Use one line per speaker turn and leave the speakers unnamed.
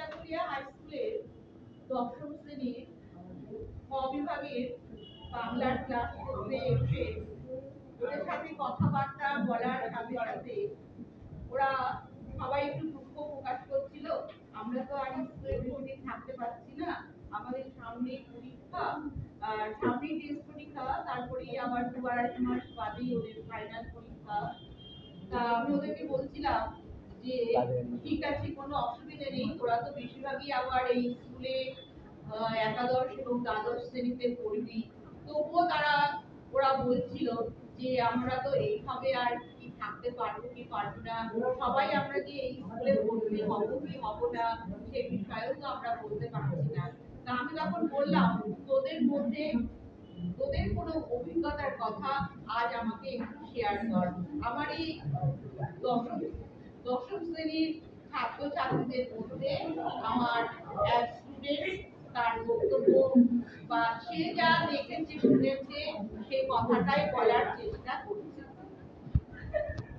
টিটাগড়িয়া high স্কুলের দশম শ্রেণীর ক বিভাগের বাংলার ক্লাস করতে এসে ওদের সাথে কথাবার্তা বলার সাথে সাথে ওরা সবাই একটু দুঃখ প্রকাশ করছিল। আমরা তো আর স্কুলে বেশিদিন থাকতে পারছি না, আমাদের সামনে পরীক্ষা, আর সামনে টেস্ট পরীক্ষা, তারপরে আবার 2-2.5 মাস বাদেই ওদের ফাইনাল পরীক্ষা। তা আমি ওদেরকে বলছিলাম যে ঠিক আছে, কোনো অসুবিধা নেই, তোরা তো বেশিরভাগই আবার এই স্কুলে একাদশ এবং দ্বাদশ শ্রেণীতে পড়বি। তবুও ওরা বলছিল যে আমরা তো এইভাবে আর কি থাকতে পারবো কি পারবো না, সবাই আমরা যে এই স্কুলে ভর্তি হবো কি হবো না সে বিষয়েও তো আমরা বলতে পারছি না। তা আমি তখন বললাম, তোদের মধ্যে তোদের কোনো অভিজ্ঞতার কথা আজ আমাকে একটু শেয়ার কর। আমার এই দশম দশম শ্রেণীর ছাত্রছাত্রীদের মধ্যে আমার এক স্টুডেন্ট তার বক্তব্য বা সে যা দেখেছে শুনেছে সেই কথাটাই বলার চেষ্টা করছে।